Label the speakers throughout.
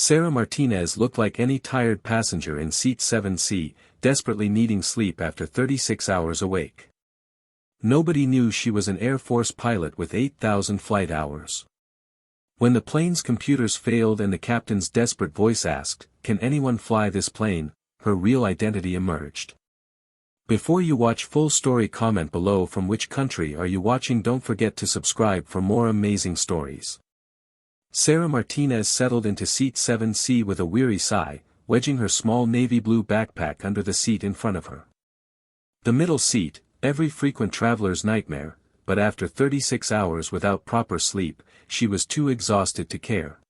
Speaker 1: Sarah Martinez looked like any tired passenger in seat 7C, desperately needing sleep after 36 hours awake. Nobody knew she was an Air Force pilot with 8,000 flight hours. When the plane's computers failed and the captain's desperate voice asked, "Can anyone fly this plane?" her real identity emerged. Before you watch full story, comment below from which country are you watching. Don't forget to subscribe for more amazing stories. Sarah Martinez settled into seat 7C with a weary sigh, wedging her small navy blue backpack under the seat in front of her. The middle seat, every frequent traveler's nightmare, but after 36 hours without proper sleep, she was too exhausted to care.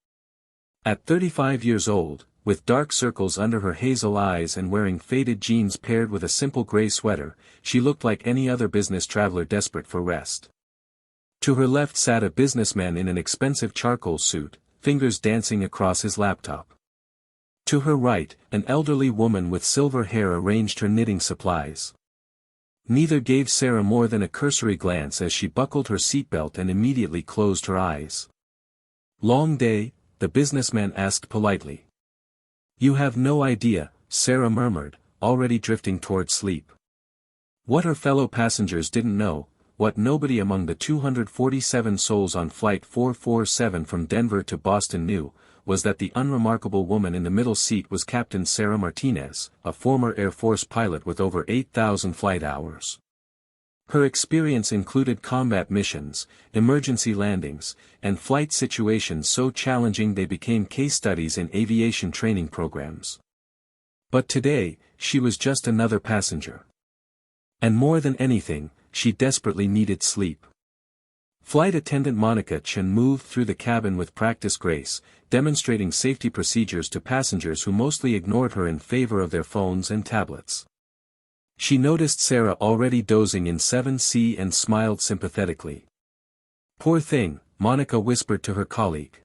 Speaker 1: At 35 years old, with dark circles under her hazel eyes and wearing faded jeans paired with a simple gray sweater, she looked like any other business traveler desperate for rest. To her left sat a businessman in an expensive charcoal suit, fingers dancing across his laptop. To her right, an elderly woman with silver hair arranged her knitting supplies. Neither gave Sarah more than a cursory glance as she buckled her seatbelt and immediately closed her eyes. "Long day?" the businessman asked politely. "You have no idea," Sarah murmured, already drifting toward sleep. What her fellow passengers didn't know, what nobody among the 247 souls on Flight 447 from Denver to Boston knew, was that the unremarkable woman in the middle seat was Captain Sarah Martinez, a former Air Force pilot with over 8,000 flight hours. Her experience included combat missions, emergency landings, and flight situations so challenging they became case studies in aviation training programs. But today, she was just another passenger. And more than anything, she desperately needed sleep. Flight attendant Monica Chen moved through the cabin with practiced grace, demonstrating safety procedures to passengers who mostly ignored her in favor of their phones and tablets. She noticed Sarah already dozing in 7C and smiled sympathetically. "Poor thing," Monica whispered to her colleague.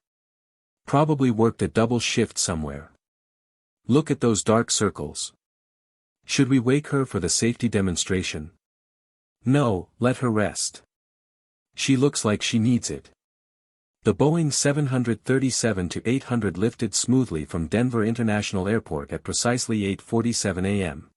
Speaker 1: "Probably worked a double shift somewhere. Look at those dark circles. Should we wake her for the safety demonstration?" "No, let her rest. She looks like she needs it." The Boeing 737-800 lifted smoothly from Denver International Airport at precisely 8:47 a.m.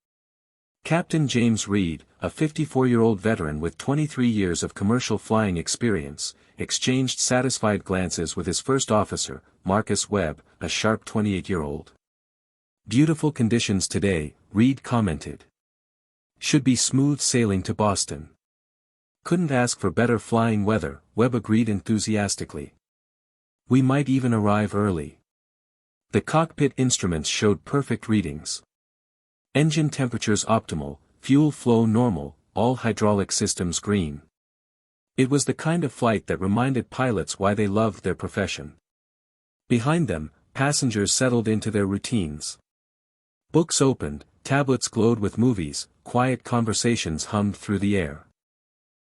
Speaker 1: Captain James Reed, a 54-year-old veteran with 23 years of commercial flying experience, exchanged satisfied glances with his first officer, Marcus Webb, a sharp 28-year-old. "Beautiful conditions today," Reed commented. "Should be smooth sailing to Boston." "Couldn't ask for better flying weather," Webb agreed enthusiastically. "We might even arrive early." The cockpit instruments showed perfect readings. Engine temperatures optimal, fuel flow normal, all hydraulic systems green. It was the kind of flight that reminded pilots why they loved their profession. Behind them, passengers settled into their routines. Books opened, tablets glowed with movies, quiet conversations hummed through the air.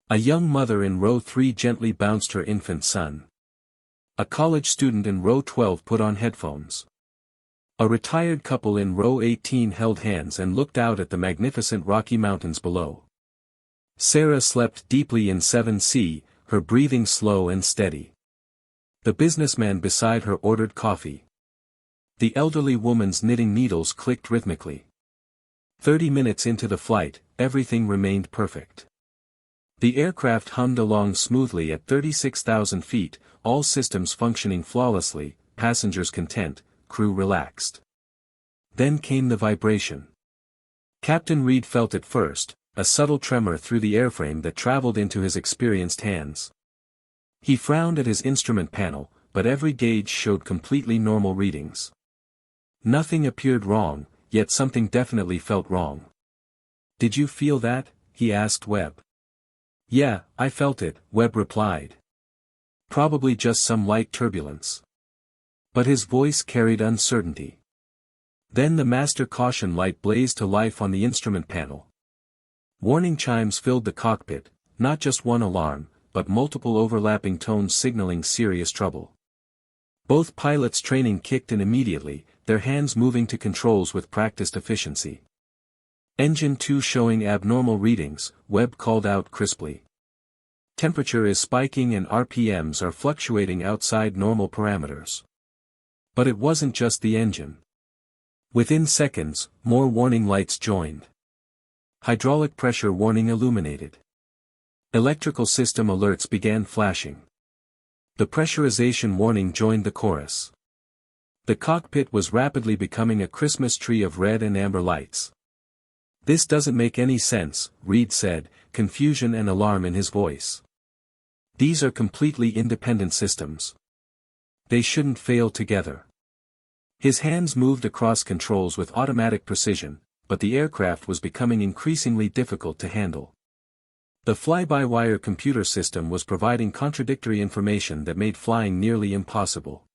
Speaker 1: A young mother in row 3 gently bounced her infant son. A college student in row 12 put on headphones. A retired couple in row 18 held hands and looked out at the magnificent Rocky Mountains below. Sarah slept deeply in 7C, her breathing slow and steady. The businessman beside her ordered coffee. The elderly woman's knitting needles clicked rhythmically. 30 minutes into the flight, everything remained perfect. The aircraft hummed along smoothly at 36,000 feet, all systems functioning flawlessly, passengers content, crew relaxed. Then came the vibration. Captain Reed felt it first, a subtle tremor through the airframe that traveled into his experienced hands. He frowned at his instrument panel, but every gauge showed completely normal readings. Nothing appeared wrong, yet something definitely felt wrong. "Did you feel that?" he asked Webb. "Yeah, I felt it," Webb replied. "Probably just some light turbulence." But his voice carried uncertainty. Then the master caution light blazed to life on the instrument panel. Warning chimes filled the cockpit, not just one alarm, but multiple overlapping tones signaling serious trouble. Both pilots' training kicked in immediately, their hands moving to controls with practiced efficiency. "Engine 2 showing abnormal readings," Webb called out crisply. "Temperature is spiking and RPMs are fluctuating outside normal parameters." But it wasn't just the engine. Within seconds, more warning lights joined. Hydraulic pressure warning illuminated. Electrical system alerts began flashing. The pressurization warning joined the chorus. The cockpit was rapidly becoming a Christmas tree of red and amber lights. "This doesn't make any sense," Reed said, confusion and alarm in his voice. "These are completely independent systems. They shouldn't fail together." His hands moved across controls with automatic precision, but the aircraft was becoming increasingly difficult to handle. The fly-by-wire computer system was providing contradictory information that made flying nearly impossible.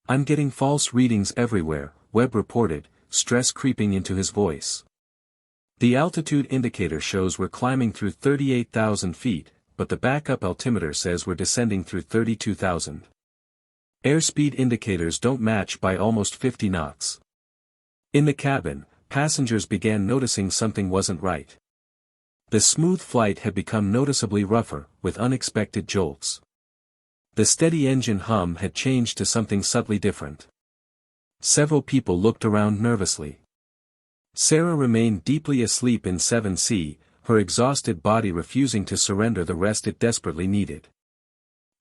Speaker 1: "I'm getting false readings everywhere," Webb reported, stress creeping into his voice. "The altitude indicator shows we're climbing through 38,000 feet, but the backup altimeter says we're descending through 32,000. Airspeed indicators don't match by almost 50 knots." In the cabin, passengers began noticing something wasn't right. The smooth flight had become noticeably rougher, with unexpected jolts. The steady engine hum had changed to something subtly different. Several people looked around nervously. Sarah remained deeply asleep in 7C, her exhausted body refusing to surrender the rest it desperately needed.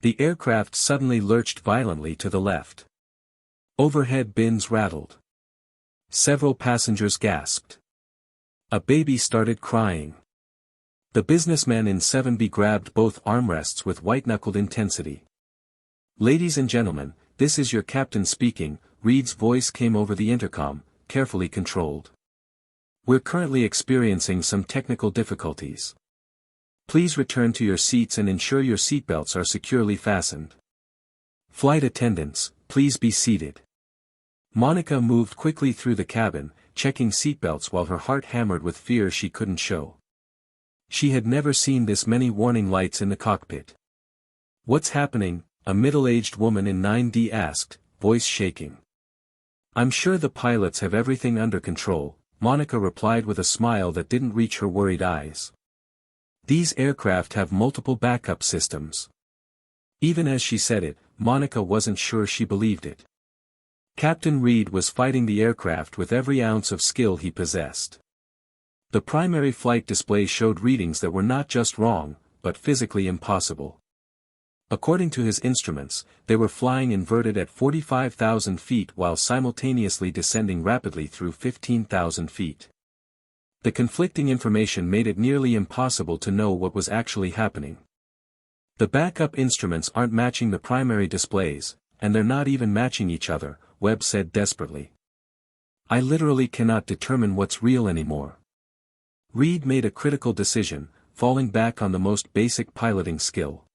Speaker 1: The aircraft suddenly lurched violently to the left. Overhead bins rattled. Several passengers gasped. A baby started crying. The businessman in 7B grabbed both armrests with white-knuckled intensity. "Ladies and gentlemen, this is your captain speaking," Reed's voice came over the intercom, carefully controlled. "We're currently experiencing some technical difficulties. Please return to your seats and ensure your seatbelts are securely fastened. Flight attendants, please be seated." Monica moved quickly through the cabin, checking seatbelts while her heart hammered with fear she couldn't show. She had never seen this many warning lights in the cockpit. "What's happening?" a middle-aged woman in 9D asked, voice shaking. "I'm sure the pilots have everything under control," Monica replied with a smile that didn't reach her worried eyes. "These aircraft have multiple backup systems." Even as she said it, Monica wasn't sure she believed it. Captain Reed was fighting the aircraft with every ounce of skill he possessed. The primary flight display showed readings that were not just wrong, but physically impossible. According to his instruments, they were flying inverted at 45,000 feet while simultaneously descending rapidly through 15,000 feet. The conflicting information made it nearly impossible to know what was actually happening. "The backup instruments aren't matching the primary displays, and they're not even matching each other," Webb said desperately. "I literally cannot determine what's real anymore." Reed made a critical decision, falling back on the most basic piloting skill.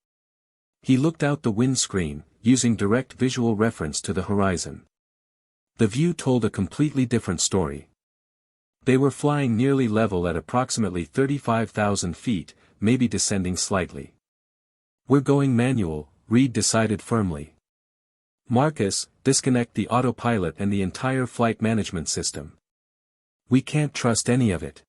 Speaker 1: He looked out the windscreen, using direct visual reference to the horizon. The view told a completely different story. They were flying nearly level at approximately 35,000 feet, maybe descending slightly. "We're going manual," Reed decided firmly. "Marcus, disconnect the autopilot and the entire flight management system. We can't trust any of it."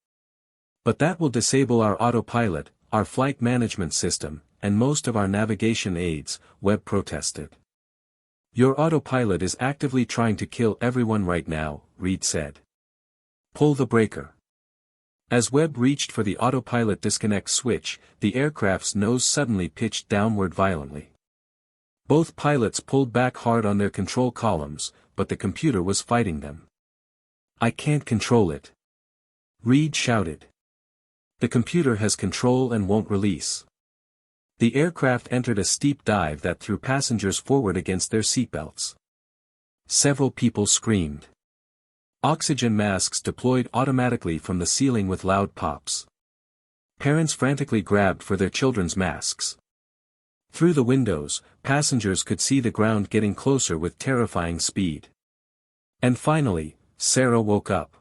Speaker 1: "But that will disable our autopilot, our flight management system, and most of our navigation aids," Webb protested. "Your autopilot is actively trying to kill everyone right now," Reed said. "Pull the breaker." As Webb reached for the autopilot disconnect switch, the aircraft's nose suddenly pitched downward violently. Both pilots pulled back hard on their control columns, but the computer was fighting them. "I can't control it," Reed shouted. "The computer has control and won't release." The aircraft entered a steep dive that threw passengers forward against their seatbelts. Several people screamed. Oxygen masks deployed automatically from the ceiling with loud pops. Parents frantically grabbed for their children's masks. Through the windows, passengers could see the ground getting closer with terrifying speed. And finally, Sarah woke up.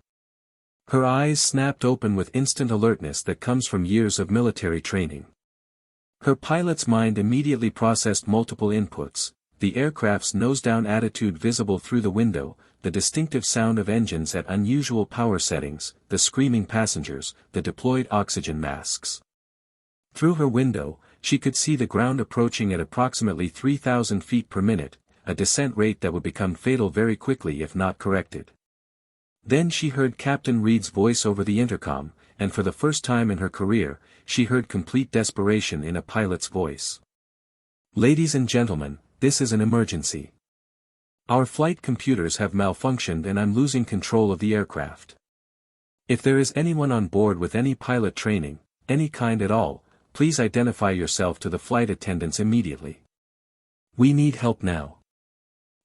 Speaker 1: Her eyes snapped open with instant alertness that comes from years of military training. Her pilot's mind immediately processed multiple inputs: the aircraft's nose-down attitude visible through the window, the distinctive sound of engines at unusual power settings, the screaming passengers, the deployed oxygen masks. Through her window, she could see the ground approaching at approximately 3,000 feet per minute, a descent rate that would become fatal very quickly if not corrected. Then she heard Captain Reed's voice over the intercom, and for the first time in her career, she heard complete desperation in a pilot's voice. "Ladies and gentlemen, this is an emergency. Our flight computers have malfunctioned and I'm losing control of the aircraft. If there is anyone on board with any pilot training, any kind at all, please identify yourself to the flight attendants immediately. We need help now."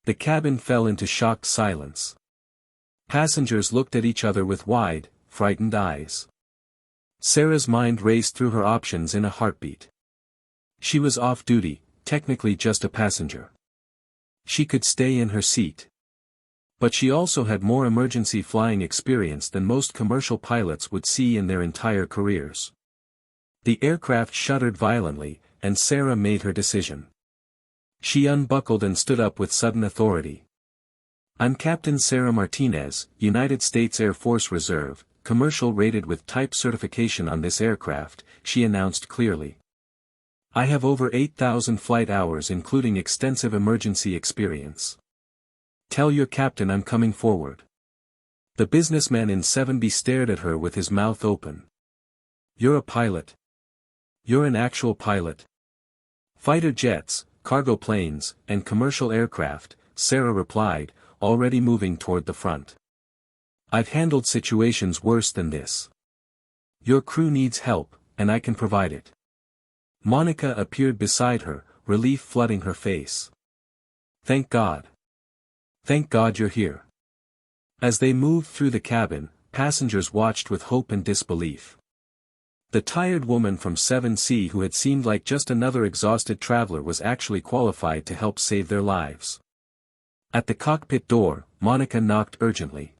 Speaker 1: The cabin fell into shocked silence. Passengers looked at each other with wide, frightened eyes. Sarah's mind raced through her options in a heartbeat. She was off duty, technically just a passenger. She could stay in her seat. But she also had more emergency flying experience than most commercial pilots would see in their entire careers. The aircraft shuddered violently, and Sarah made her decision. She unbuckled and stood up with sudden authority. "I'm Captain Sarah Martinez, United States Air Force Reserve, commercial rated with type certification on this aircraft," she announced clearly. "I have over 8,000 flight hours including extensive emergency experience. Tell your captain I'm coming forward." The businessman in 7B stared at her with his mouth open. "You're a pilot? You're an actual pilot?" "Fighter jets, cargo planes, and commercial aircraft," Sarah replied, already moving toward the front. "I've handled situations worse than this. Your crew needs help, and I can provide it." Monica appeared beside her, relief flooding her face. "Thank God. Thank God you're here." As they moved through the cabin, passengers watched with hope and disbelief. The tired woman from 7C who had seemed like just another exhausted traveler was actually qualified to help save their lives. At the cockpit door, Monica knocked urgently.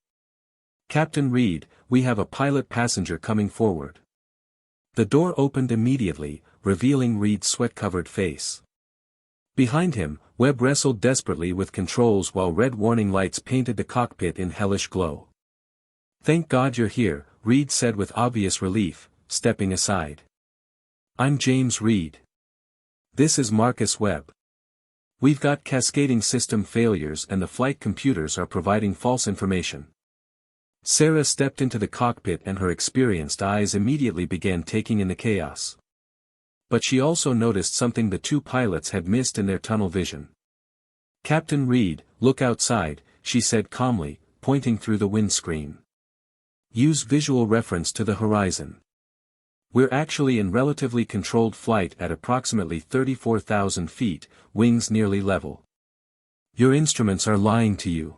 Speaker 1: "Captain Reed, we have a pilot passenger coming forward." The door opened immediately, revealing Reed's sweat-covered face. Behind him, Webb wrestled desperately with controls while red warning lights painted the cockpit in hellish glow. "Thank God you're here," Reed said with obvious relief, stepping aside. "I'm James Reed. This is Marcus Webb. We've got cascading system failures and the flight computers are providing false information." Sarah stepped into the cockpit and her experienced eyes immediately began taking in the chaos. But she also noticed something the two pilots had missed in their tunnel vision. "Captain Reed, look outside," she said calmly, pointing through the windscreen. "Use visual reference to the horizon. We're actually in relatively controlled flight at approximately 34,000 feet, wings nearly level. Your instruments are lying to you."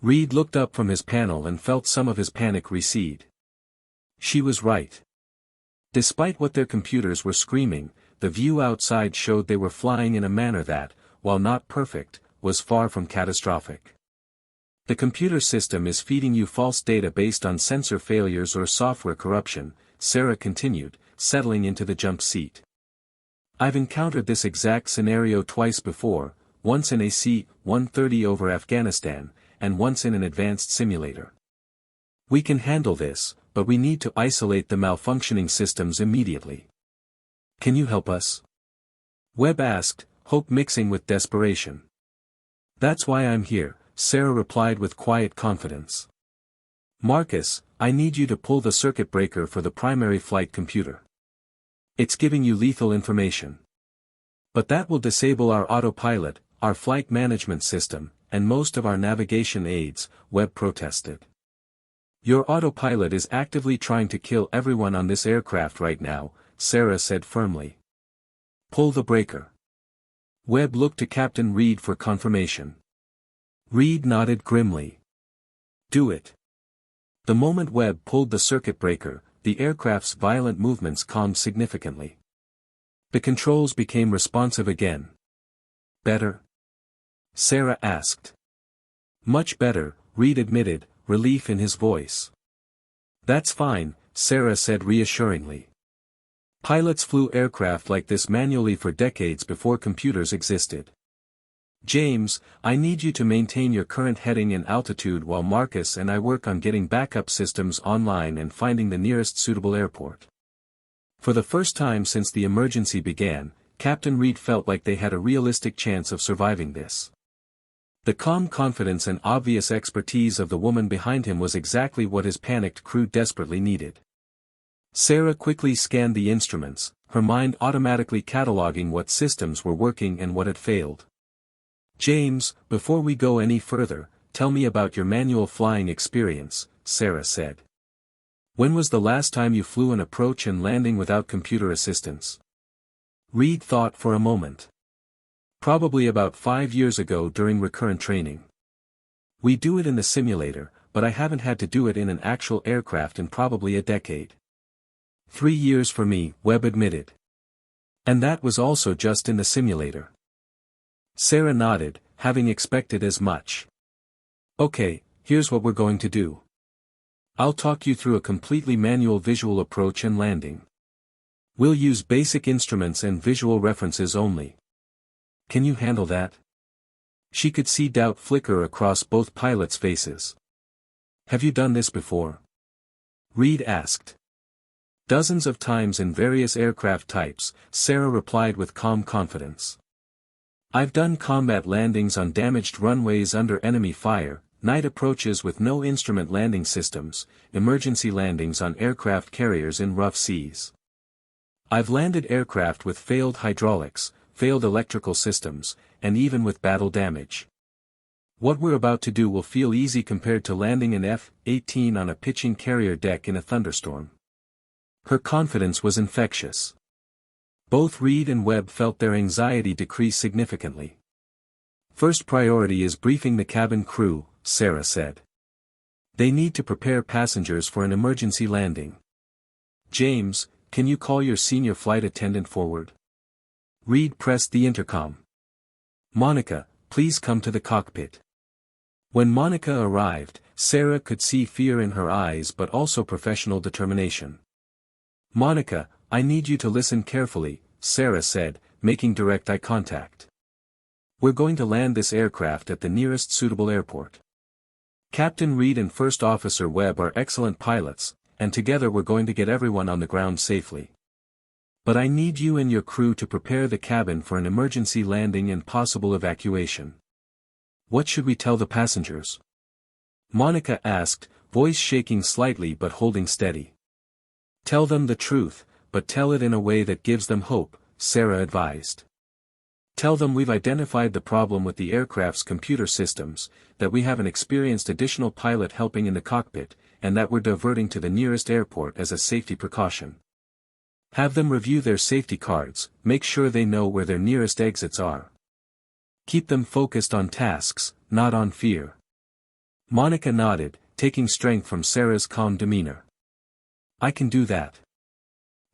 Speaker 1: Reed looked up from his panel and felt some of his panic recede. She was right. Despite what their computers were screaming, the view outside showed they were flying in a manner that, while not perfect, was far from catastrophic. "The computer system is feeding you false data based on sensor failures or software corruption," Sarah continued, settling into the jump seat. "I've encountered this exact scenario twice before, once in a C-130 over Afghanistan, and once in an advanced simulator. We can handle this, but we need to isolate the malfunctioning systems immediately. Can you help us?" Webb asked, hope mixing with desperation. "That's why I'm here," Sarah replied with quiet confidence. "Marcus, I need you to pull the circuit breaker for the primary flight computer. It's giving you lethal information. But that will disable our autopilot, our flight management system, and most of our navigation aids," Webb protested. "Your autopilot is actively trying to kill everyone on this aircraft right now," Sarah said firmly. "Pull the breaker." Webb looked to Captain Reed for confirmation. Reed nodded grimly. "Do it." The moment Webb pulled the circuit breaker, the aircraft's violent movements calmed significantly. The controls became responsive again. "Better?" Sarah asked. "Much better," Reed admitted, relief in his voice. "That's fine," Sarah said reassuringly. "Pilots flew aircraft like this manually for decades before computers existed. James, I need you to maintain your current heading and altitude while Marcus and I work on getting backup systems online and finding the nearest suitable airport." For the first time since the emergency began, Captain Reed felt like they had a realistic chance of surviving this. The calm confidence and obvious expertise of the woman behind him was exactly what his panicked crew desperately needed. Sarah quickly scanned the instruments, her mind automatically cataloging what systems were working and what had failed. "James, before we go any further, tell me about your manual flying experience," Sarah said. "When was the last time you flew an approach and landing without computer assistance?" Reed thought for a moment. "Probably about 5 years ago during recurrent training. We do it in the simulator, but I haven't had to do it in an actual aircraft in probably a decade." 3 years for me, Webb admitted. "And that was also just in the simulator." Sarah nodded, having expected as much. "Okay, here's what we're going to do. I'll talk you through a completely manual visual approach and landing. We'll use basic instruments and visual references only. Can you handle that?" She could see doubt flicker across both pilots' faces. "Have you done this before?" Reed asked. "Dozens of times in various aircraft types," Sarah replied with calm confidence. "I've done combat landings on damaged runways under enemy fire, night approaches with no instrument landing systems, emergency landings on aircraft carriers in rough seas. I've landed aircraft with failed hydraulics, failed electrical systems, and even with battle damage. What we're about to do will feel easy compared to landing an F-18 on a pitching carrier deck in a thunderstorm." Her confidence was infectious. Both Reed and Webb felt their anxiety decrease significantly. "First priority is briefing the cabin crew," Sarah said. "They need to prepare passengers for an emergency landing. James, can you call your senior flight attendant forward?" Reed pressed the intercom. "Monica, please come to the cockpit." When Monica arrived, Sarah could see fear in her eyes but also professional determination. "Monica, I need you to listen carefully," Sarah said, making direct eye contact. "We're going to land this aircraft at the nearest suitable airport. Captain Reed and First Officer Webb are excellent pilots, and together we're going to get everyone on the ground safely. But I need you and your crew to prepare the cabin for an emergency landing and possible evacuation." "What should we tell the passengers?" Monica asked, voice shaking slightly but holding steady. "Tell them the truth, but tell it in a way that gives them hope," Sarah advised. "Tell them we've identified the problem with the aircraft's computer systems, that we have an experienced additional pilot helping in the cockpit, and that we're diverting to the nearest airport as a safety precaution. Have them review their safety cards, make sure they know where their nearest exits are. Keep them focused on tasks, not on fear." Monica nodded, taking strength from Sarah's calm demeanor. "I can do that."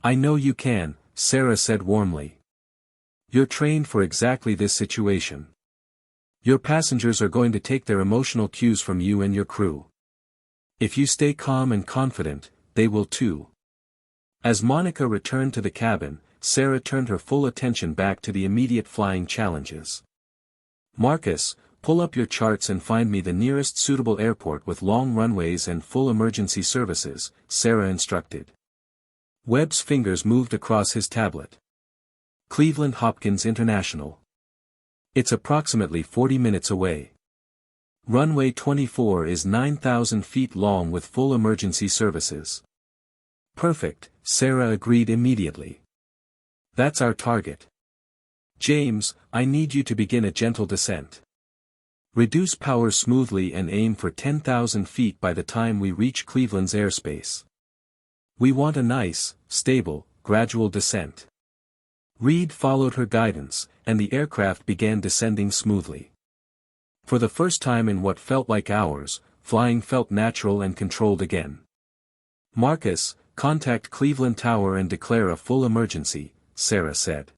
Speaker 1: "I know you can," Sarah said warmly. "You're trained for exactly this situation. Your passengers are going to take their emotional cues from you and your crew. If you stay calm and confident, they will too." As Monica returned to the cabin, Sarah turned her full attention back to the immediate flying challenges. "Marcus, pull up your charts and find me the nearest suitable airport with long runways and full emergency services," Sarah instructed. Webb's fingers moved across his tablet. "Cleveland Hopkins International. It's approximately 40 minutes away. Runway 24 is 9,000 feet long with full emergency services." "Perfect," Sarah agreed immediately. "That's our target. James, I need you to begin a gentle descent. Reduce power smoothly and aim for 10,000 feet by the time we reach Cleveland's airspace. We want a nice, stable, gradual descent." Reed followed her guidance, and the aircraft began descending smoothly. For the first time in what felt like hours, flying felt natural and controlled again. "Marcus, contact Cleveland Tower and declare a full emergency," Sarah said.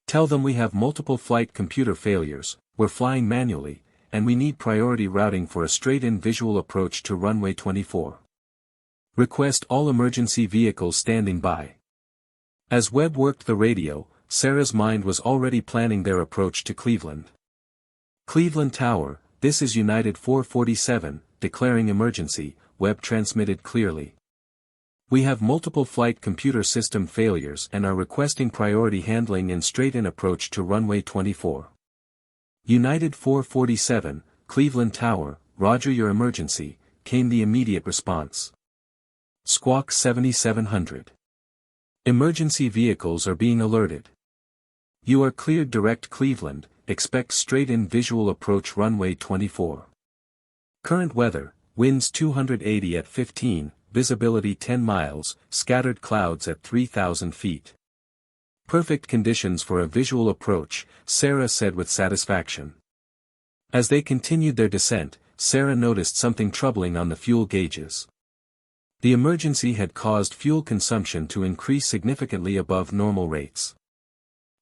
Speaker 1: "Tell them we have multiple flight computer failures, we're flying manually, and we need priority routing for a straight-in visual approach to runway 24. Request all emergency vehicles standing by." As Webb worked the radio, Sarah's mind was already planning their approach to Cleveland. "Cleveland Tower, this is United 447, declaring emergency," Webb transmitted clearly. "We have multiple flight computer system failures and are requesting priority handling and straight-in approach to runway 24. United 447, Cleveland Tower, Roger, your emergency, came the immediate response. Squawk 7700. Emergency vehicles are being alerted. You are cleared. Direct Cleveland, expect straight-in visual approach runway 24. Current weather, winds 280 at 15, visibility 10 miles, scattered clouds at 3,000 feet. Perfect conditions for a visual approach, Sarah said with satisfaction. As they continued their descent, Sarah noticed something troubling on the fuel gauges. The emergency had caused fuel consumption to increase significantly above normal rates.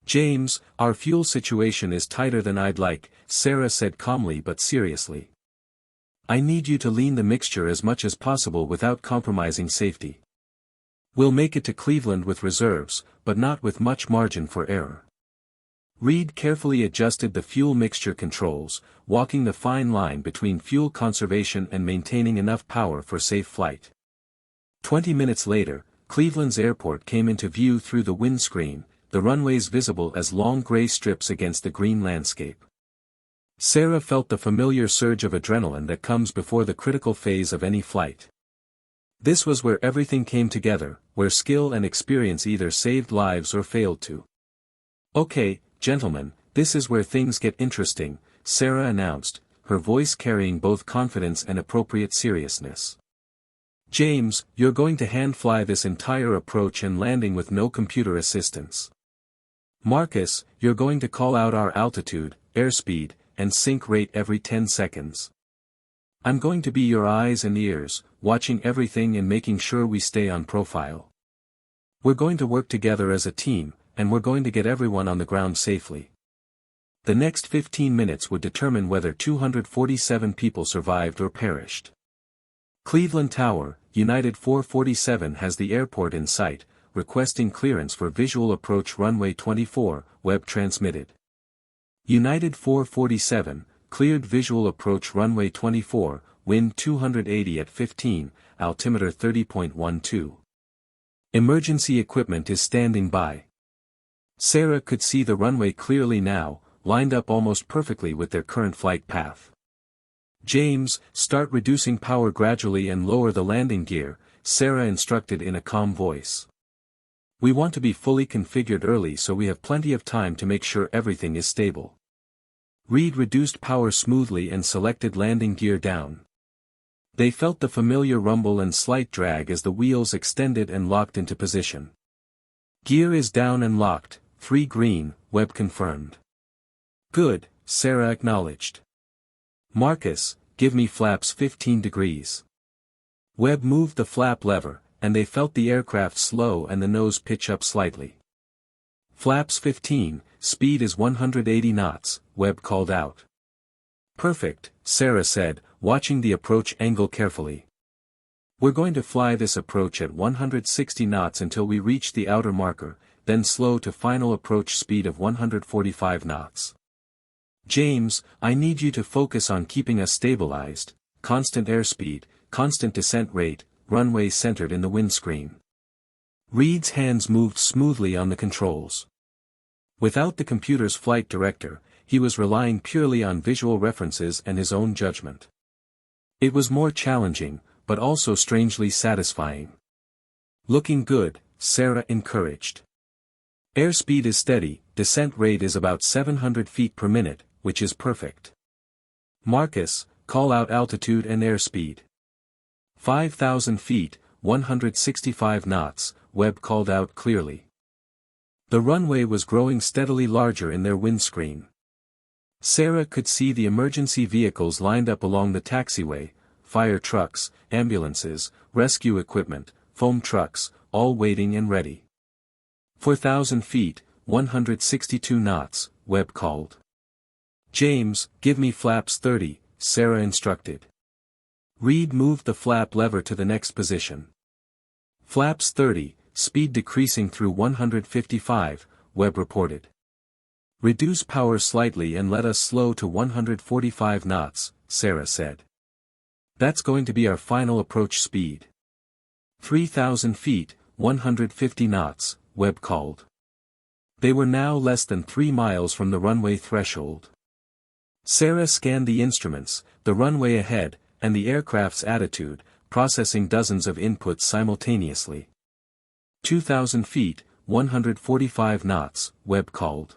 Speaker 1: James, our fuel situation is tighter than I'd like, Sarah said calmly but seriously. I need you to lean the mixture as much as possible without compromising safety. We'll make it to Cleveland with reserves, but not with much margin for error. Reed carefully adjusted the fuel mixture controls, walking the fine line between fuel conservation and maintaining enough power for safe flight. 20 minutes later, Cleveland's airport came into view through the windscreen, the runways visible as long gray strips against the green landscape. Sarah felt the familiar surge of adrenaline that comes before the critical phase of any flight. This was where everything came together, where skill and experience either saved lives or failed to. Okay, gentlemen, this is where things get interesting, Sarah announced, her voice carrying both confidence and appropriate seriousness. James, you're going to hand-fly this entire approach and landing with no computer assistance. Marcus, you're going to call out our altitude, airspeed, and sink rate every 10 seconds. I'm going to be your eyes and ears, watching everything and making sure we stay on profile. We're going to work together as a team, and we're going to get everyone on the ground safely. The next 15 minutes would determine whether 247 people survived or perished. Cleveland Tower, United 447 has the airport in sight, requesting clearance for visual approach runway 24, web transmitted. United 447, cleared visual approach runway 24, wind 280 at 15, altimeter 30.12. Emergency equipment is standing by. Sarah could see the runway clearly now, lined up almost perfectly with their current flight path. James, start reducing power gradually and lower the landing gear, Sarah instructed in a calm voice. We want to be fully configured early so we have plenty of time to make sure everything is stable. Reed reduced power smoothly and selected landing gear down. They felt the familiar rumble and slight drag as the wheels extended and locked into position. Gear is down and locked, 3 green, Webb confirmed. Good, Sarah acknowledged. Marcus, give me flaps 15 degrees. Webb moved the flap lever, and they felt the aircraft slow and the nose pitch up slightly. Flaps 15, speed is 180 knots, Webb called out. Perfect, Sarah said, watching the approach angle carefully. We're going to fly this approach at 160 knots until we reach the outer marker, then slow to final approach speed of 145 knots. James, I need you to focus on keeping us stabilized, constant airspeed, constant descent rate, runway centered in the windscreen. Reed's hands moved smoothly on the controls. Without the computer's flight director, he was relying purely on visual references and his own judgment. It was more challenging, but also strangely satisfying. Looking good, Sarah encouraged. Airspeed is steady, descent rate is about 700 feet per minute, which is perfect. Marcus, call out altitude and airspeed. 5,000 feet, 165 knots, Webb called out clearly. The runway was growing steadily larger in their windscreen. Sarah could see the emergency vehicles lined up along the taxiway, fire trucks, ambulances, rescue equipment, foam trucks, all waiting and ready. 4,000 feet, 162 knots, Webb called. James, give me flaps 30, Sarah instructed. Reed moved the flap lever to the next position. Flaps 30, speed decreasing through 155, Webb reported. Reduce power slightly and let us slow to 145 knots, Sarah said. That's going to be our final approach speed. 3,000 feet, 150 knots, Webb called. They were now less than 3 miles from the runway threshold. Sarah scanned the instruments, the runway ahead, and the aircraft's attitude, processing dozens of inputs simultaneously. 2,000 feet, 145 knots, Webb called.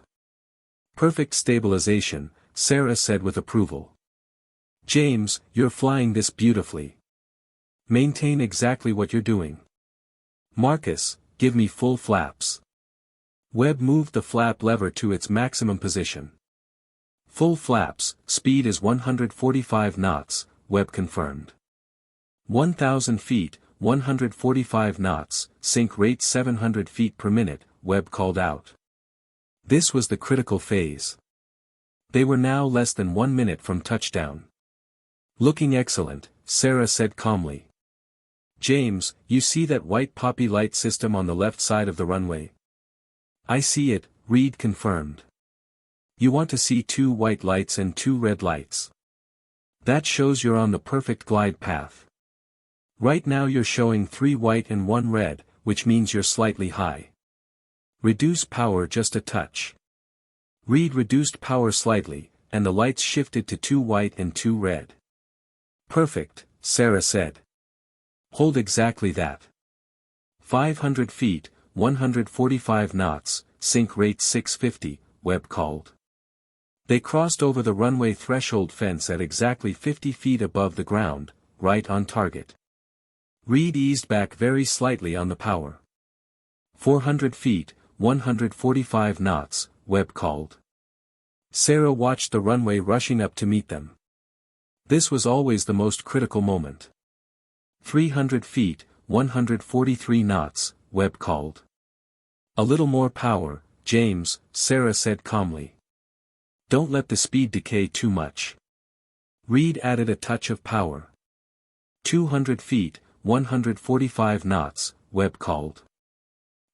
Speaker 1: Perfect stabilization, Sarah said with approval. James, you're flying this beautifully. Maintain exactly what you're doing. Marcus, give me full flaps. Webb moved the flap lever to its maximum position. Full flaps, speed is 145 knots, Webb confirmed. 1,000 feet, 145 knots, sync rate 700 feet per minute, Webb called out. This was the critical phase. They were now less than 1 minute from touchdown. Looking excellent, Sarah said calmly. James, you see that white poppy light system on the left side of the runway? I see it, Reed confirmed. You want to see 2 white lights and 2 red lights. That shows you're on the perfect glide path. Right now you're showing 3 white and 1 red, which means you're slightly high. Reduce power just a touch. Reed reduced power slightly, and the lights shifted to 2 white and 2 red. Perfect, Sarah said. Hold exactly that. 500 feet, 145 knots, sync rate 650, Webb called. They crossed over the runway threshold fence at exactly 50 feet above the ground, right on target. Reed eased back very slightly on the power. 400 feet, 145 knots, Webb called. Sarah watched the runway rushing up to meet them. This was always the most critical moment. 300 feet, 143 knots, Webb called. A little more power, James, Sarah said calmly. Don't let the speed decay too much. Reed added a touch of power. 200 feet, 145 knots, Webb called.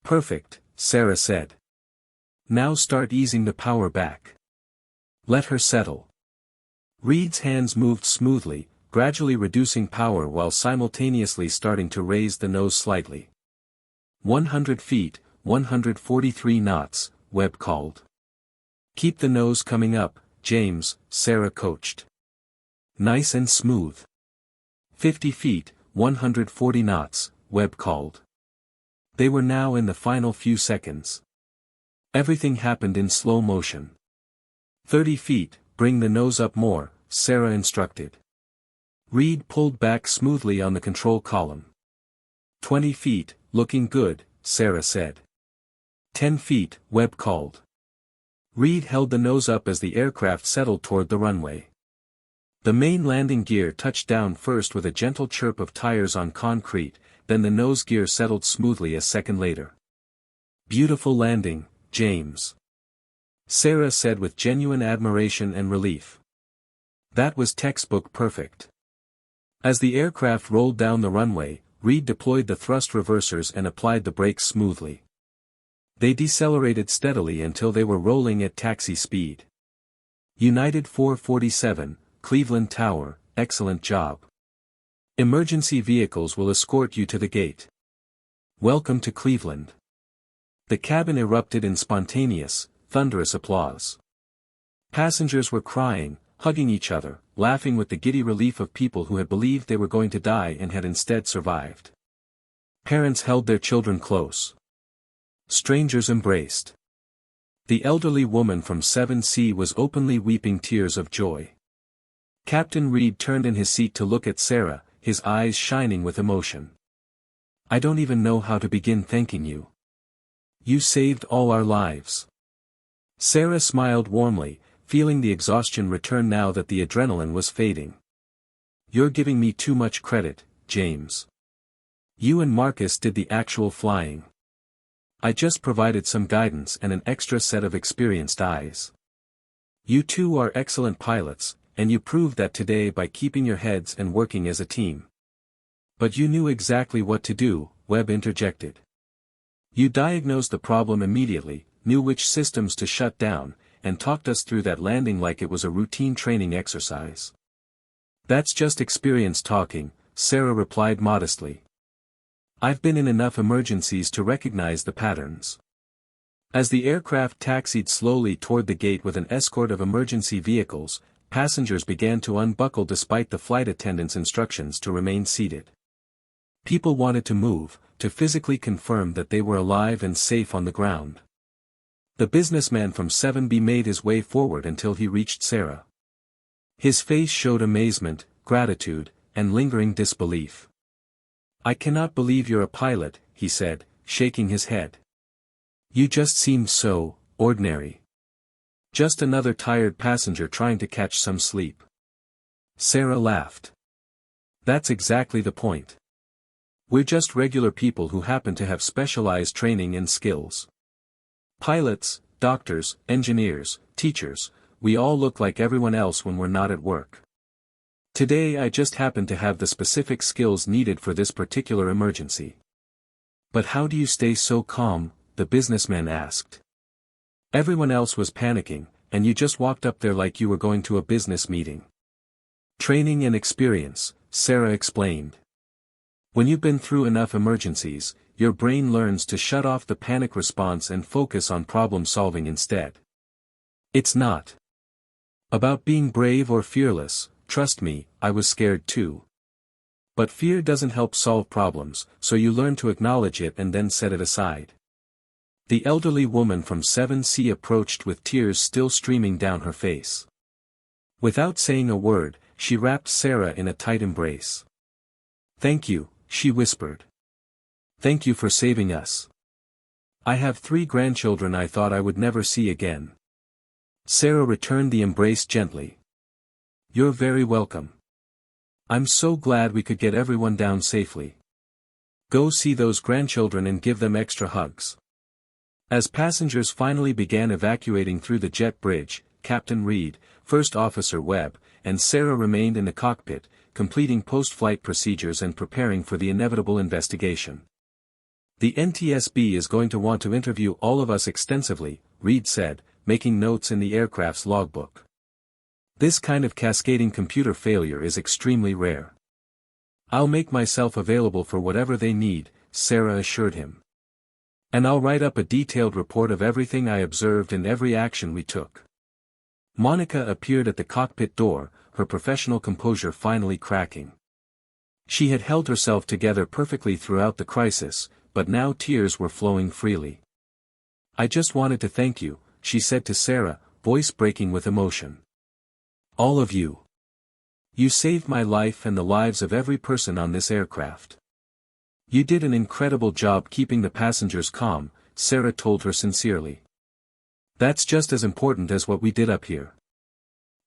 Speaker 1: Perfect, Sarah said. Now start easing the power back. Let her settle. Reed's hands moved smoothly, gradually reducing power while simultaneously starting to raise the nose slightly. 100 feet, 143 knots, Webb called. Keep the nose coming up, James, Sarah coached. Nice and smooth. 50 feet, 140 knots, Webb called. They were now in the final few seconds. Everything happened in slow motion. 30 feet, bring the nose up more, Sarah instructed. Reed pulled back smoothly on the control column. 20 feet, looking good, Sarah said. 10 feet, Webb called. Reed held the nose up as the aircraft settled toward the runway. The main landing gear touched down first with a gentle chirp of tires on concrete, then the nose gear settled smoothly a second later. Beautiful landing, James. Sarah said with genuine admiration and relief. That was textbook perfect. As the aircraft rolled down the runway, Reed deployed the thrust reversers and applied the brakes smoothly. They decelerated steadily until they were rolling at taxi speed. United 447, Cleveland Tower, excellent job. Emergency vehicles will escort you to the gate. Welcome to Cleveland. The cabin erupted in spontaneous, thunderous applause. Passengers were crying, hugging each other, laughing with the giddy relief of people who had believed they were going to die and had instead survived. Parents held their children close. Strangers embraced. The elderly woman from 7C was openly weeping tears of joy. Captain Reed turned in his seat to look at Sarah, his eyes shining with emotion. I don't even know how to begin thanking you. You saved all our lives. Sarah smiled warmly, feeling the exhaustion return now that the adrenaline was fading. You're giving me too much credit, James. You and Marcus did the actual flying. I just provided some guidance and an extra set of experienced eyes. You two are excellent pilots, and you proved that today by keeping your heads and working as a team. But you knew exactly what to do, Webb interjected. You diagnosed the problem immediately, knew which systems to shut down, and talked us through that landing like it was a routine training exercise. That's just experience talking, Sarah replied modestly. I've been in enough emergencies to recognize the patterns. As the aircraft taxied slowly toward the gate with an escort of emergency vehicles, passengers began to unbuckle despite the flight attendant's instructions to remain seated. People wanted to move, to physically confirm that they were alive and safe on the ground. The businessman from 7B made his way forward until he reached Sarah. His face showed amazement, gratitude, and lingering disbelief. "I cannot believe you're a pilot," he said, shaking his head. "You just seemed so ordinary. Just another tired passenger trying to catch some sleep." Sarah laughed. "That's exactly the point. We're just regular people who happen to have specialized training and skills. Pilots, doctors, engineers, teachers, we all look like everyone else when we're not at work. Today I just happen to have the specific skills needed for this particular emergency." "But how do you stay so calm?" the businessman asked. "Everyone else was panicking, and you just walked up there like you were going to a business meeting." "Training and experience," Sarah explained. "When you've been through enough emergencies, your brain learns to shut off the panic response and focus on problem solving instead. It's not about being brave or fearless. Trust me, I was scared too. But fear doesn't help solve problems, so you learn to acknowledge it and then set it aside." The elderly woman from 7C approached with tears still streaming down her face. Without saying a word, she wrapped Sarah in a tight embrace. "Thank you," she whispered. "Thank you for saving us. I have 3 grandchildren I thought I would never see again." Sarah returned the embrace gently. "You're very welcome. I'm so glad we could get everyone down safely. Go see those grandchildren and give them extra hugs." As passengers finally began evacuating through the jet bridge, Captain Reed, First Officer Webb, and Sarah remained in the cockpit, completing post-flight procedures and preparing for the inevitable investigation. "The NTSB is going to want to interview all of us extensively," Reed said, making notes in the aircraft's logbook. "This kind of cascading computer failure is extremely rare." "I'll make myself available for whatever they need," Sarah assured him. "And I'll write up a detailed report of everything I observed and every action we took." Monica appeared at the cockpit door, her professional composure finally cracking. She had held herself together perfectly throughout the crisis, but now tears were flowing freely. "I just wanted to thank you," she said to Sarah, voice breaking with emotion. "All of you. You saved my life and the lives of every person on this aircraft. You did an incredible job keeping the passengers calm," Sarah told her sincerely. "That's just as important as what we did up here.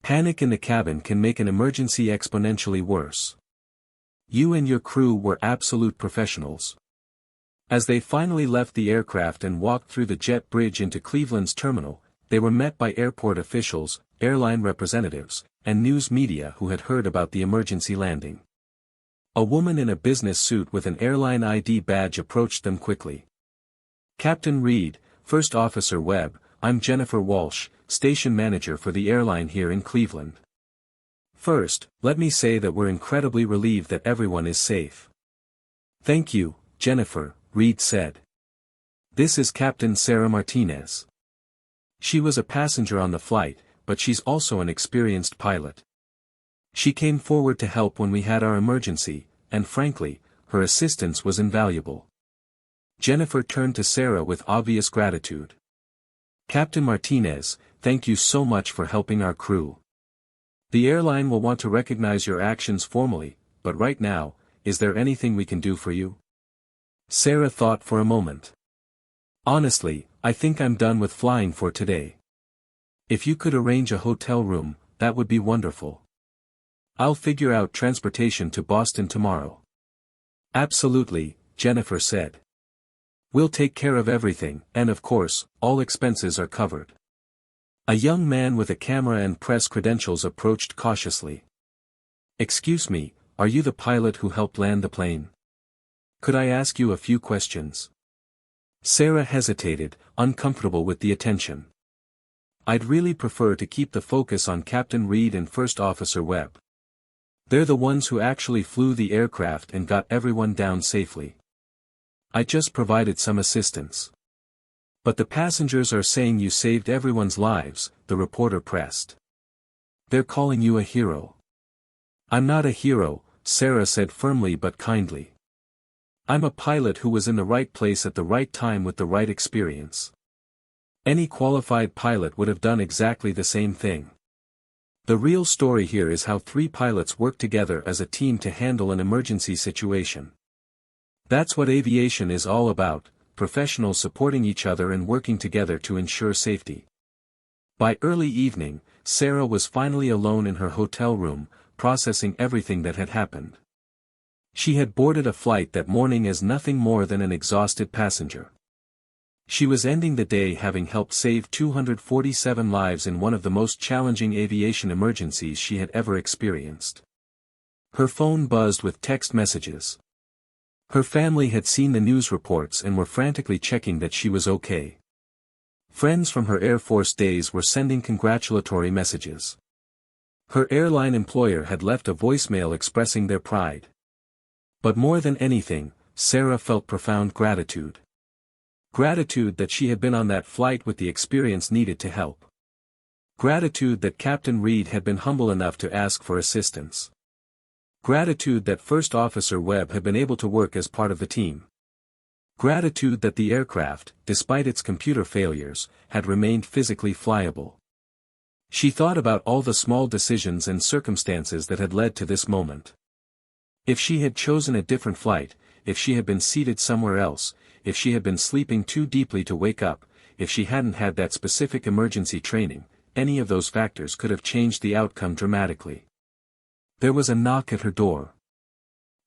Speaker 1: Panic in the cabin can make an emergency exponentially worse. You and your crew were absolute professionals." As they finally left the aircraft and walked through the jet bridge into Cleveland's terminal, they were met by airport officials, airline representatives, and news media who had heard about the emergency landing. A woman in a business suit with an airline ID badge approached them quickly. "Captain Reed, First Officer Webb, I'm Jennifer Walsh, station manager for the airline here in Cleveland. First, let me say that we're incredibly relieved that everyone is safe." "Thank you, Jennifer," Reed said. "This is Captain Sarah Martinez. She was a passenger on the flight, but she's also an experienced pilot. She came forward to help when we had our emergency, and frankly, her assistance was invaluable." Jennifer turned to Sarah with obvious gratitude. "Captain Martinez, thank you so much for helping our crew. The airline will want to recognize your actions formally, but right now, is there anything we can do for you?" Sarah thought for a moment. "Honestly, I think I'm done with flying for today. If you could arrange a hotel room, that would be wonderful. I'll figure out transportation to Boston tomorrow." "Absolutely," Jennifer said. "We'll take care of everything, and of course, all expenses are covered." A young man with a camera and press credentials approached cautiously. "Excuse me, are you the pilot who helped land the plane? Could I ask you a few questions?" Sarah hesitated, uncomfortable with the attention. "I'd really prefer to keep the focus on Captain Reed and First Officer Webb. They're the ones who actually flew the aircraft and got everyone down safely. I just provided some assistance." "But the passengers are saying you saved everyone's lives," the reporter pressed. They're calling you a hero. I'm not a hero, Sarah said firmly but kindly. I'm a pilot who was in the right place at the right time with the right experience. Any qualified pilot would have done exactly the same thing. The real story here is how 3 pilots work together as a team to handle an emergency situation. That's what aviation is all about, professionals supporting each other and working together to ensure safety. By early evening, Sarah was finally alone in her hotel room, processing everything that had happened. She had boarded a flight that morning as nothing more than an exhausted passenger. She was ending the day having helped save 247 lives in one of the most challenging aviation emergencies she had ever experienced. Her phone buzzed with text messages. Her family had seen the news reports and were frantically checking that she was okay. Friends from her Air Force days were sending congratulatory messages. Her airline employer had left a voicemail expressing their pride. But more than anything, Sarah felt profound gratitude. Gratitude that she had been on that flight with the experience needed to help. Gratitude that Captain Reed had been humble enough to ask for assistance. Gratitude that First Officer Webb had been able to work as part of the team. Gratitude that the aircraft, despite its computer failures, had remained physically flyable. She thought about all the small decisions and circumstances that had led to this moment. If she had chosen a different flight, if she had been seated somewhere else, if she had been sleeping too deeply to wake up, if she hadn't had that specific emergency training, any of those factors could have changed the outcome dramatically. There was a knock at her door.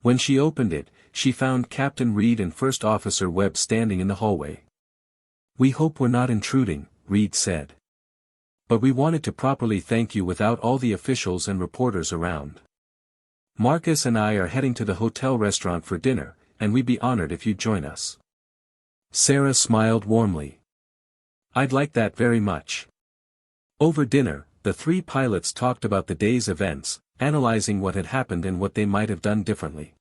Speaker 1: When she opened it, she found Captain Reed and First Officer Webb standing in the hallway. "We hope we're not intruding," Reed said. "But we wanted to properly thank you without all the officials and reporters around. Marcus and I are heading to the hotel restaurant for dinner, and we'd be honored if you'd join us." Sarah smiled warmly. "I'd like that very much." Over dinner, the 3 pilots talked about the day's events, analyzing what had happened and what they might have done differently.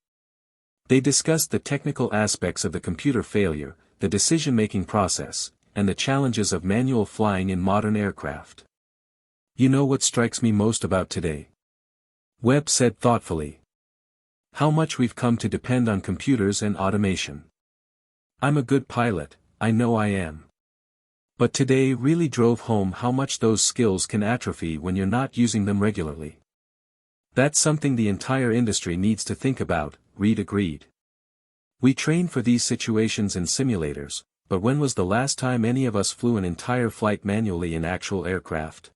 Speaker 1: They discussed the technical aspects of the computer failure, the decision-making process, and the challenges of manual flying in modern aircraft. "You know what strikes me most about today?" Webb said thoughtfully. "How much we've come to depend on computers and automation. I'm a good pilot, I know I am. But today really drove home how much those skills can atrophy when you're not using them regularly." "That's something the entire industry needs to think about," Reed agreed. "We train for these situations in simulators, but when was the last time any of us flew an entire flight manually in actual aircraft?"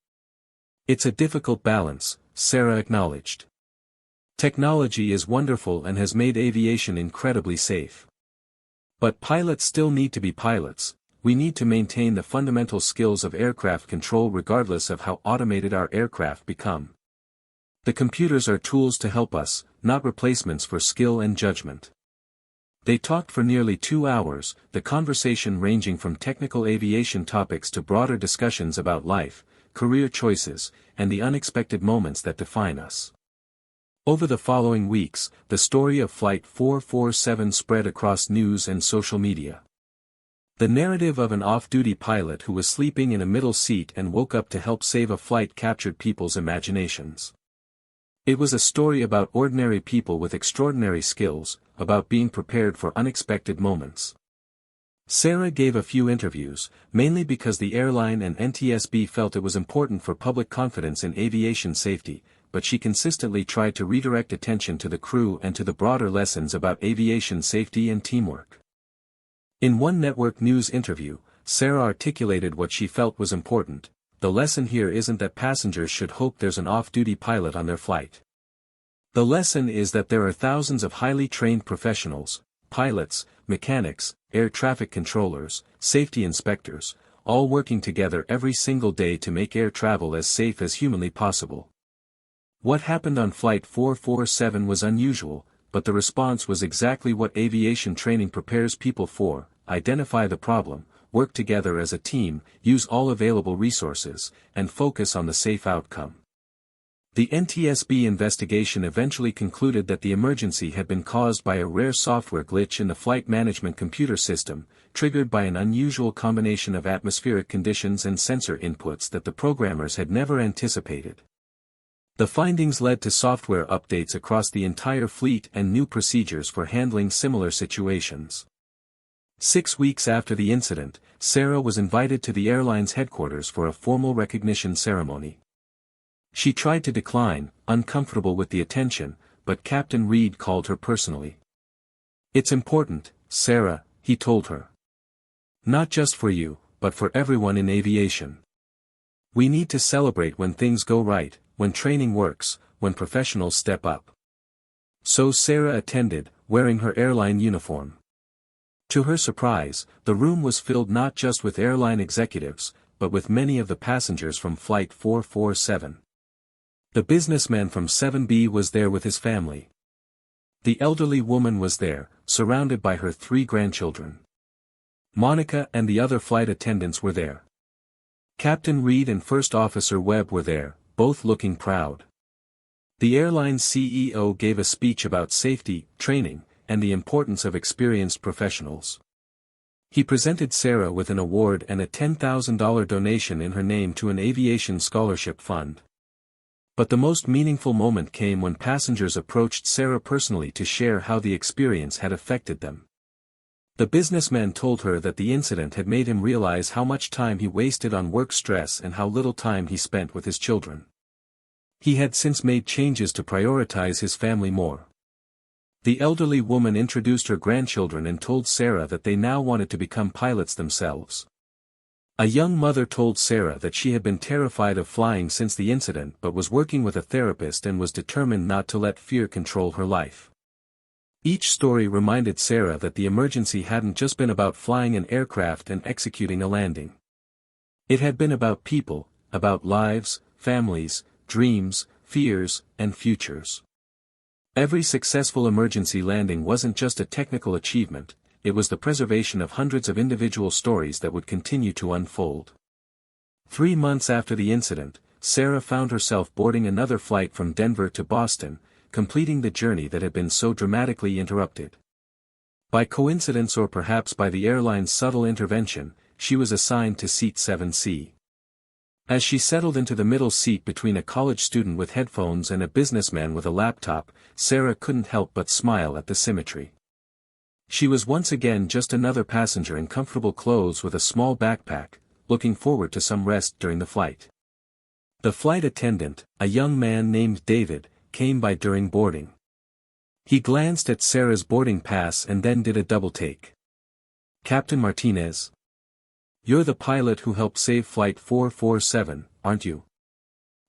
Speaker 1: "It's a difficult balance," Sarah acknowledged. "Technology is wonderful and has made aviation incredibly safe. But pilots still need to be pilots. We need to maintain the fundamental skills of aircraft control regardless of how automated our aircraft become. The computers are tools to help us, not replacements for skill and judgment." They talked for nearly 2 hours, the conversation ranging from technical aviation topics to broader discussions about life, career choices, and the unexpected moments that define us. Over the following weeks, the story of Flight 447 spread across news and social media. The narrative of an off-duty pilot who was sleeping in a middle seat and woke up to help save a flight captured people's imaginations. It was a story about ordinary people with extraordinary skills, about being prepared for unexpected moments. Sarah gave a few interviews, mainly because the airline and NTSB felt it was important for public confidence in aviation safety, but she consistently tried to redirect attention to the crew and to the broader lessons about aviation safety and teamwork. In one network news interview, Sarah articulated what she felt was important. "The lesson here isn't that passengers should hope there's an off-duty pilot on their flight. The lesson is that there are thousands of highly trained professionals, pilots, mechanics, air traffic controllers, safety inspectors, all working together every single day to make air travel as safe as humanly possible." What happened on Flight 447 was unusual, but the response was exactly what aviation training prepares people for: identify the problem, work together as a team, use all available resources, and focus on the safe outcome. The NTSB investigation eventually concluded that the emergency had been caused by a rare software glitch in the flight management computer system, triggered by an unusual combination of atmospheric conditions and sensor inputs that the programmers had never anticipated. The findings led to software updates across the entire fleet and new procedures for handling similar situations. 6 weeks after the incident, Sarah was invited to the airline's headquarters for a formal recognition ceremony. She tried to decline, uncomfortable with the attention, but Captain Reed called her personally. "It's important, Sarah," he told her. "Not just for you, but for everyone in aviation. We need to celebrate when things go right, when training works, when professionals step up." So Sarah attended, wearing her airline uniform. To her surprise, the room was filled not just with airline executives, but with many of the passengers from Flight 447. The businessman from 7B was there with his family. The elderly woman was there, surrounded by her 3 grandchildren. Monica and the other flight attendants were there. Captain Reed and First Officer Webb were there, both looking proud. The airline's CEO gave a speech about safety, training, and the importance of experienced professionals. He presented Sarah with an award and a $10,000 donation in her name to an aviation scholarship fund. But the most meaningful moment came when passengers approached Sarah personally to share how the experience had affected them. The businessman told her that the incident had made him realize how much time he wasted on work stress and how little time he spent with his children. He had since made changes to prioritize his family more. The elderly woman introduced her grandchildren and told Sarah that they now wanted to become pilots themselves. A young mother told Sarah that she had been terrified of flying since the incident but was working with a therapist and was determined not to let fear control her life. Each story reminded Sarah that the emergency hadn't just been about flying an aircraft and executing a landing. It had been about people, about lives, families, dreams, fears, and futures. Every successful emergency landing wasn't just a technical achievement, it was the preservation of hundreds of individual stories that would continue to unfold. 3 months after the incident, Sarah found herself boarding another flight from Denver to Boston, completing the journey that had been so dramatically interrupted. By coincidence or perhaps by the airline's subtle intervention, she was assigned to seat 7C. As she settled into the middle seat between a college student with headphones and a businessman with a laptop, Sarah couldn't help but smile at the symmetry. She was once again just another passenger in comfortable clothes with a small backpack, looking forward to some rest during the flight. The flight attendant, a young man named David, came by during boarding. He glanced at Sarah's boarding pass and then did a double take. "Captain Martinez? You're the pilot who helped save Flight 447, aren't you?"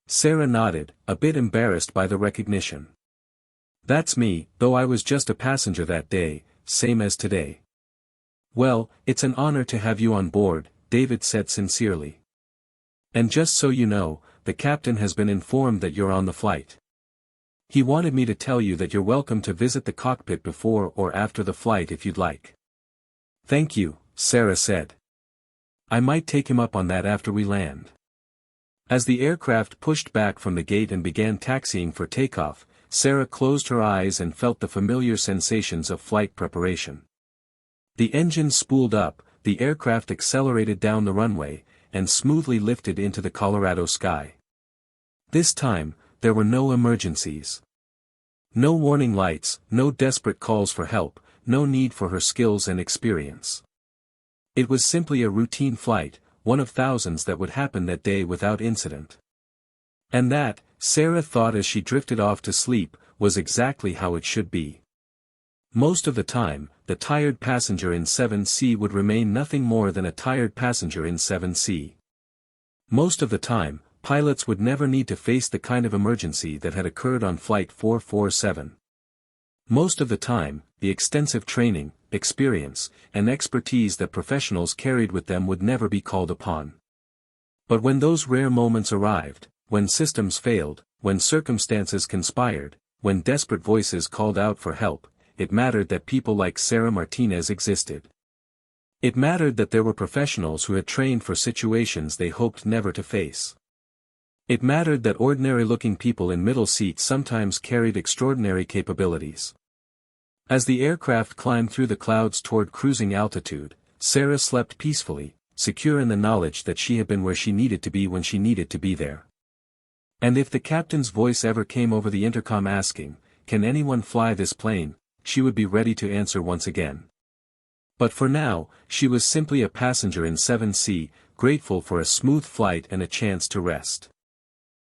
Speaker 1: Sarah nodded, a bit embarrassed by the recognition. "That's me, though I was just a passenger that day, same as today." "Well, it's an honor to have you on board," David said sincerely. "And just so you know, the captain has been informed that you're on the flight. He wanted me to tell you that you're welcome to visit the cockpit before or after the flight if you'd like." "Thank you," Sarah said. "I might take him up on that after we land." As the aircraft pushed back from the gate and began taxiing for takeoff, Sarah closed her eyes and felt the familiar sensations of flight preparation. The engine spooled up, the aircraft accelerated down the runway, and smoothly lifted into the Colorado sky. This time, there were no emergencies. No warning lights, no desperate calls for help, no need for her skills and experience. It was simply a routine flight, one of thousands that would happen that day without incident. And that, Sarah thought as she drifted off to sleep, was exactly how it should be. Most of the time, the tired passenger in 7C would remain nothing more than a tired passenger in 7C. Most of the time, pilots would never need to face the kind of emergency that had occurred on Flight 447. Most of the time, the extensive training, experience, and expertise that professionals carried with them would never be called upon. But when those rare moments arrived, when systems failed, when circumstances conspired, when desperate voices called out for help, it mattered that people like Sarah Martinez existed. It mattered that there were professionals who had trained for situations they hoped never to face. It mattered that ordinary-looking people in middle seats sometimes carried extraordinary capabilities. As the aircraft climbed through the clouds toward cruising altitude, Sarah slept peacefully, secure in the knowledge that she had been where she needed to be when she needed to be there. And if the captain's voice ever came over the intercom asking, "Can anyone fly this plane?" she would be ready to answer once again. But for now, she was simply a passenger in 7C, grateful for a smooth flight and a chance to rest.